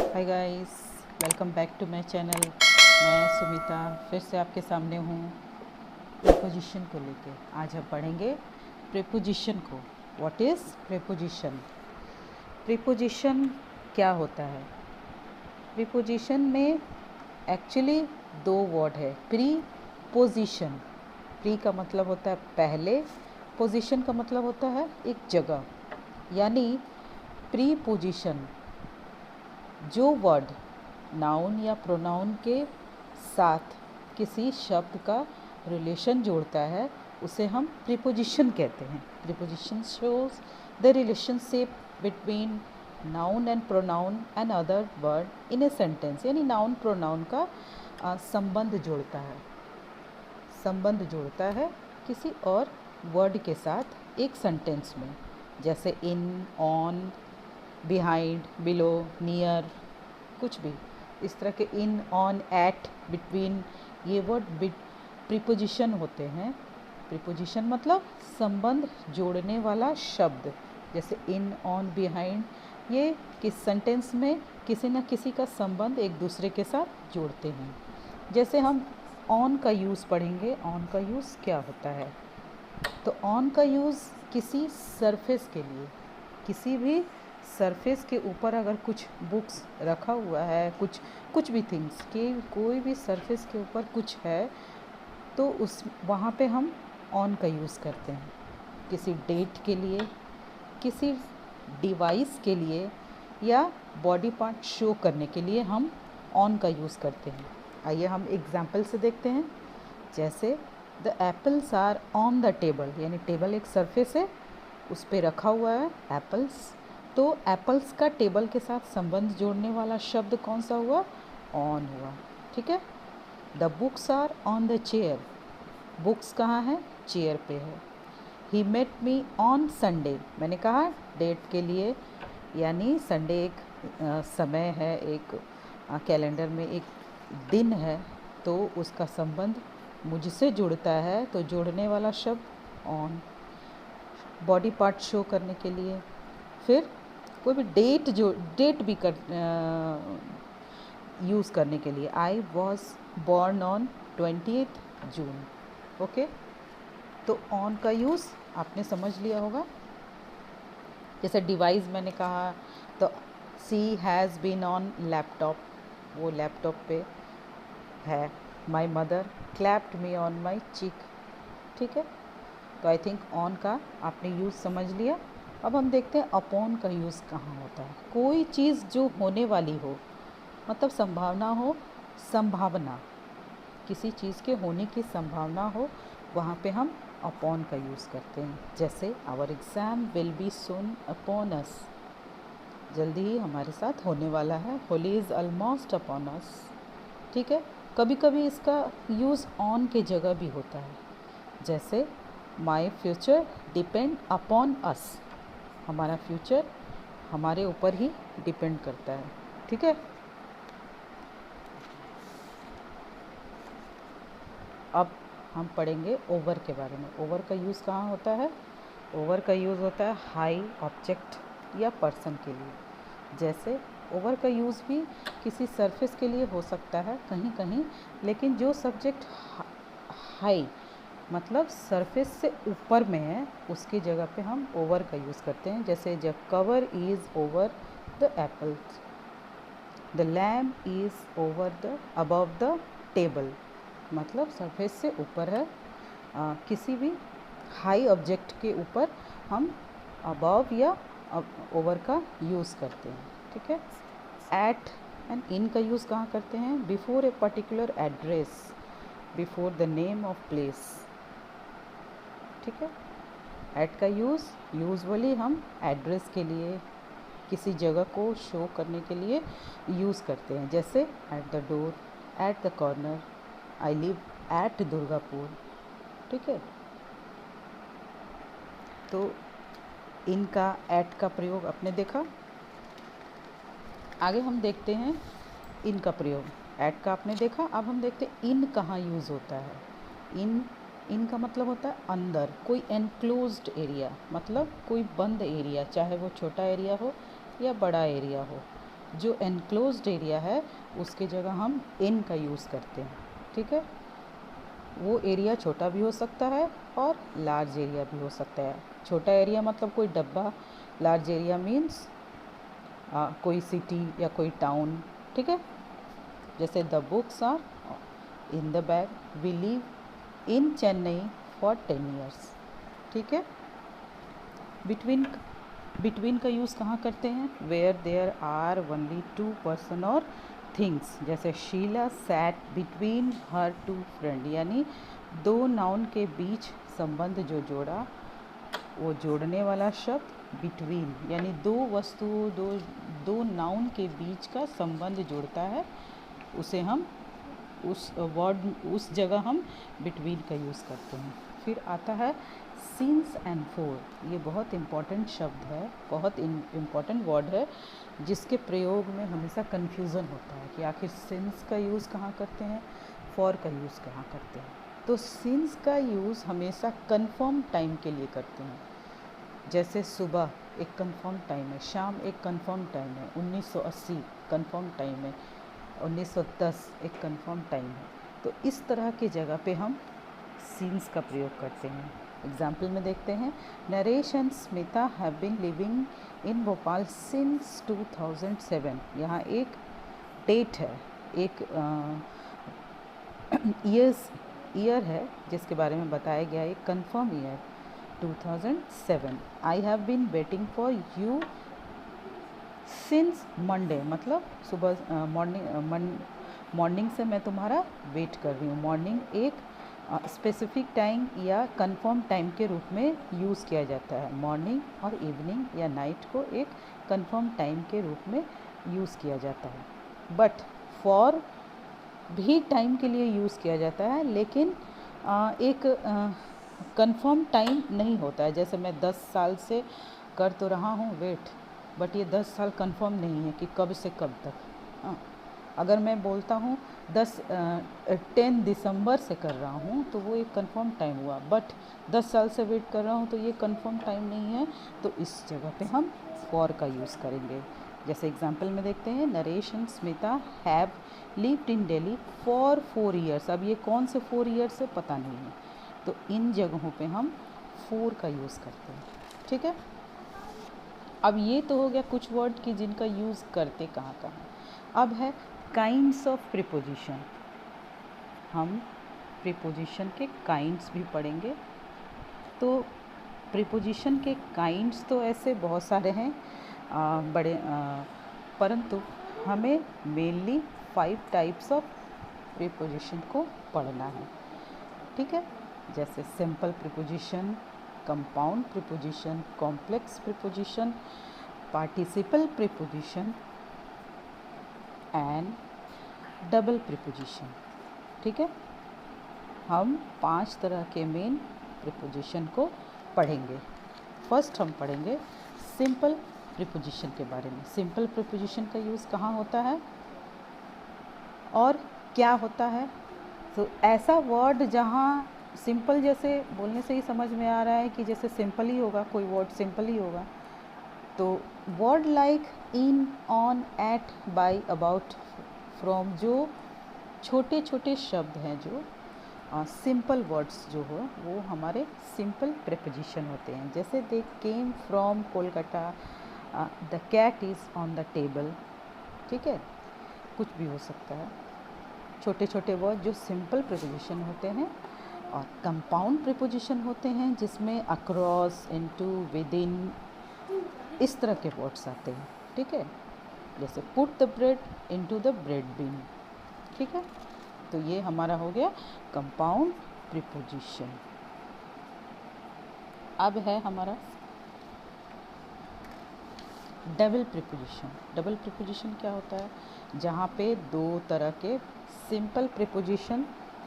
Hi guys, welcome back to my channel. मैं सुमिता फिर से आपके सामने हूँ प्रीपोजिशन को लेके। आज हम पढ़ेंगे प्रीपोजिशन को। What is preposition? प्रीपोजिशन क्या होता है? प्रीपोजिशन में एक्चुअली दो वर्ड है। प्रीपोजिशन, प्री का मतलब होता है पहले, पोजीशन का मतलब होता है एक जगह। यानी प्रीपोजिशन जो वर्ड नाउन या प्रोनाउन के साथ किसी शब्द का रिलेशन जोड़ता है उसे हम प्रीपोजिशन कहते हैं। Preposition shows the relationship between noun and pronoun and other word in a sentence. यानी नाउन प्रोनाउन का संबंध जोड़ता है किसी और वर्ड के साथ एक सेंटेंस में, जैसे इन, ऑन, बिहाइंड, बिलो, नियर, कुछ भी इस तरह के इन, ऑन, एट, बिटवीन, ये वर्ड प्रीपोजिशन होते हैं। प्रीपोजिशन मतलब संबंध जोड़ने वाला शब्द, जैसे इन, ऑन, बिहाइंड, ये किस सेंटेंस में किसी न किसी का संबंध एक दूसरे के साथ जोड़ते हैं। जैसे हम ऑन का यूज़ पढ़ेंगे। ऑन का यूज़ क्या होता है? तो ऑन का यूज़ किसी सरफेस के लिए, किसी भी सरफेस के ऊपर अगर कुछ बुक्स रखा हुआ है, कुछ भी थिंग्स के कोई भी सरफेस के ऊपर कुछ है तो उस वहाँ पे हम ऑन का यूज़ करते हैं। किसी डेट के लिए, किसी डिवाइस के लिए या बॉडी पार्ट शो करने के लिए हम ऑन का यूज़ करते हैं। आइए हम एग्जाम्पल से देखते हैं। जैसे the apples are on the table, यानी टेबल एक सरफेस है, उस पर रखा हुआ है एप्पल्स। तो एप्पल्स का टेबल के साथ संबंध जोड़ने वाला शब्द कौन सा हुआ? ऑन हुआ। ठीक है। The books are on the chair, books कहाँ है? चेयर पे है। He met me on Sunday, मैंने कहा डेट के लिए, यानी संडे एक समय है, एक कैलेंडर में एक दिन है, तो उसका संबंध मुझसे जुड़ता है, तो जोड़ने वाला शब्द ऑन। बॉडी पार्ट शो करने के लिए, फिर कोई भी डेट भी यूज़ करने के लिए, I was born on 20th June. Okay, तो ऑन का यूज़ आपने समझ लिया होगा। जैसे डिवाइस मैंने कहा, तो she has been on laptop, वो लैपटॉप पे है। My mother clapped me on my cheek. ठीक है, तो आई थिंक ऑन का आपने यूज़ समझ लिया। अब हम देखते हैं अपॉन का यूज़ कहाँ होता है। कोई चीज़ जो होने वाली हो, मतलब संभावना, किसी चीज़ के होने की संभावना हो, वहाँ पे हम अपॉन का यूज़ करते हैं। जैसे our exam will be soon upon us, जल्दी ही हमारे साथ होने वाला है। Holi is almost upon us. ठीक है। कभी कभी इसका यूज़ ऑन के जगह भी होता है। जैसे my future depend upon us, हमारा फ्यूचर हमारे ऊपर ही डिपेंड करता है। ठीक है। अब हम पढ़ेंगे ओवर के बारे में। ओवर का यूज़ कहाँ होता है? ओवर का यूज़ होता है हाई ऑब्जेक्ट या पर्सन के लिए। जैसे ओवर का यूज़ भी किसी सरफेस के लिए हो सकता है कहीं कहीं, लेकिन जो सब्जेक्ट हाई मतलब सरफेस से ऊपर में है, उसकी जगह पे हम ओवर का यूज़ करते हैं। जैसे the cover is over the apples, the lamp is over the above the table, मतलब सरफेस से ऊपर है। किसी भी हाई ऑब्जेक्ट के ऊपर हम अबव या ओवर का यूज़ करते हैं। ठीक है। एट एंड इन का यूज़ कहाँ करते हैं? Before a particular address, before the name of place. ठीक है। एट का यूज़ यूजुअली हम एड्रेस के लिए, किसी जगह को शो करने के लिए यूज़ करते हैं। जैसे at the door, at the corner, I live at Durgapur. ठीक है। तो इनका एट का प्रयोग आपने देखा। आगे हम देखते हैं इन का प्रयोग। एट का आपने देखा, अब हम देखते हैं इन कहाँ यूज़ होता है। इन का मतलब होता है अंदर, कोई एनक्लोज्ड एरिया, मतलब कोई बंद एरिया, चाहे वो छोटा एरिया हो या बड़ा एरिया हो। जो एनक्लोज्ड एरिया है उसके जगह हम इन का यूज़ करते हैं, ठीक है। वो एरिया छोटा भी हो सकता है और लार्ज एरिया भी हो सकता है। छोटा एरिया मतलब कोई डब्बा, लार्ज एरिया मीन्स कोई सिटी या कोई टाउन, ठीक है। जैसे the books are in the bag, we live in Chennai for 10 years, ठीक है। बिटवीन का यूज़ कहाँ करते हैं? Where there are only 2 person और थिंग्स, जैसे Sheela sat between her 2 friend, यानी 2 नाउन के बीच संबंध जो जोड़ा, वो जोड़ने वाला शब्द बिटवीन, यानी 2 वस्तुओं, दो नाउन के बीच का संबंध जोड़ता है, उसे हम उस जगह हम बिटवीन का यूज़ करते हैं। फिर आता है सिंस एंड फॉर, ये बहुत इम्पॉर्टेंट शब्द है, बहुत इम्पॉर्टेंट वर्ड है, जिसके प्रयोग में हमेशा कन्फ्यूज़न होता है कि आखिर सिंस का यूज़ कहाँ करते हैं, फॉर का यूज़ कहाँ करते हैं। तो सिंस का यूज़ हमेशा कन्फर्म टाइम के लिए करते हैं। जैसे सुबह एक कन्फर्म टाइम है, शाम एक कन्फर्म टाइम है, 1980 कन्फर्म टाइम है, 1910 एक कन्फर्म टाइम है। तो इस तरह की जगह पे हम सिंस का प्रयोग करते हैं। एग्जाम्पल में देखते हैं, Naresh and Smita have been living in Bhopal since 2007। यहाँ एक डेट है, एक ईयर है जिसके बारे में बताया गया है, एक confirm year 2007। I have been waiting for you since Monday, मतलब सुबह मॉर्निंग से मैं तुम्हारा वेट कर रही हूँ। मॉर्निंग एक स्पेसिफिक टाइम या कंफर्म टाइम के रूप में यूज़ किया जाता है। मॉर्निंग और इवनिंग या नाइट को एक कंफर्म टाइम के रूप में यूज़ किया जाता है। बट फॉर भी टाइम के लिए यूज़ किया जाता है, लेकिन एक कंफर्म टाइम नहीं होता है। जैसे मैं 10 साल से कर तो रहा हूँ वेट, बट ये 10 साल कंफर्म नहीं है कि कब से कब तक। अगर मैं बोलता हूँ 10 दिसंबर से कर रहा हूँ तो वो एक कंफर्म टाइम हुआ, बट 10 साल से वेट कर रहा हूँ तो ये कंफर्म टाइम नहीं है, तो इस जगह पे हम फॉर का यूज़ करेंगे। जैसे एग्जांपल में देखते हैं, Naresh and Smita have lived in Delhi for 4 years। अब ये कौन से 4 years है पता नहीं है, तो इन जगहों पे हम फॉर का यूज़ करते हैं, ठीक है। अब ये तो हो गया कुछ वर्ड की जिनका यूज़ करते कहाँ कहाँ। अब है काइंड्स ऑफ प्रीपोजिशन। हम प्रीपोजिशन के काइंड्स भी पढ़ेंगे। तो प्रीपोजिशन के काइंड्स तो ऐसे बहुत सारे हैं परंतु हमें मेनली 5 टाइप्स ऑफ प्रीपोजिशन को पढ़ना है, ठीक है। जैसे simple preposition, compound preposition, complex preposition, participle preposition and double preposition, ठीक है। हम 5 तरह के मेन प्रीपोजिशन को पढ़ेंगे। फर्स्ट हम पढ़ेंगे सिंपल प्रीपोजिशन के बारे में। सिंपल प्रीपोजिशन का यूज़ कहाँ होता है और क्या होता है? तो ऐसा वर्ड जहाँ सिंपल, जैसे बोलने से ही समझ में आ रहा है कि जैसे सिंपल ही होगा, कोई वर्ड सिंपल ही होगा। तो word like in, on, at, by, about, from, जो छोटे छोटे शब्द हैं, जो सिंपल वर्ड्स जो हो, वो हमारे सिंपल प्रीपोजिशन होते हैं। जैसे they came from Kolkata, the cat is on the table, ठीक है, कुछ भी हो सकता है। छोटे छोटे वर्ड जो सिंपल प्रीपोजिशन होते हैं। और कंपाउंड प्रीपोजिशन होते हैं जिसमें अक्रॉस, इनटू, विदिन, इस तरह के वर्ड्स आते हैं, ठीक है। जैसे put the bread into the bread bin, ठीक है। तो ये हमारा हो गया कंपाउंड प्रीपोजिशन। अब है हमारा डबल प्रीपोजिशन। डबल प्रीपोजिशन क्या होता है? जहाँ पे 2 तरह के सिंपल प्रीपोजिशन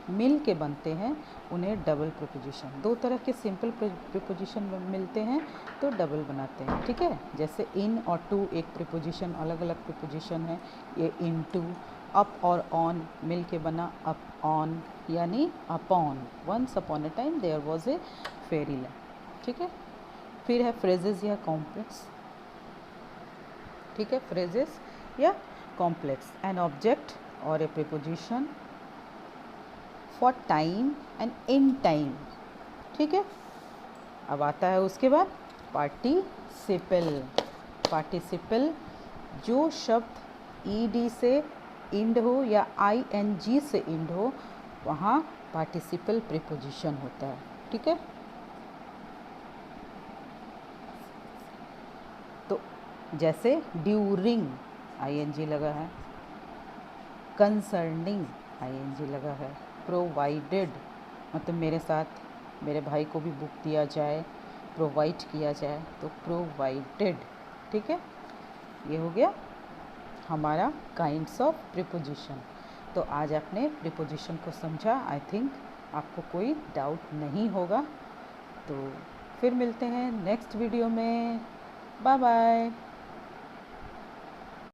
मिल के बनते हैं, उन्हें डबल प्रीपोजिशन। 2 तरह के सिंपल प्रीपोजिशन मिलते हैं तो डबल बनाते हैं, ठीक है। जैसे इन और टू एक प्रीपोजिशन, अलग अलग प्रीपोजिशन है। ये इन टू, अप और ऑन मिल के बना अप ऑन, यानी upon. Once upon a time there was a fairy land, ठीक है। फिर है फ्रेजेस या कॉम्प्लेक्स, ठीक है। फ्रेजेस या कॉम्प्लेक्स। एन ऑब्जेक्ट और ए preposition for time and in time. ठीक है, अब आता है उसके बाद पार्टिसिपल। पार्टिसिपल जो शब्द ईडी से इंड हो या आईएनजी से इंड हो, वहाँ पार्टिसिपल प्रीपोजिशन होता है। ठीक है, तो जैसे ड्यूरिंग आईएनजी लगा है, कंसर्निंग आईएनजी लगा है, प्रोवाइडेड मतलब मेरे साथ मेरे भाई को भी बुक दिया जाए, प्रोवाइड किया जाए तो प्रोवाइडेड। ठीक है, ये हो गया हमारा काइंड्स ऑफ प्रीपोजिशन। तो आज आपने प्रीपोजिशन को समझा। आई थिंक आपको कोई डाउट नहीं होगा। तो फिर मिलते हैं नेक्स्ट वीडियो में। Bye bye.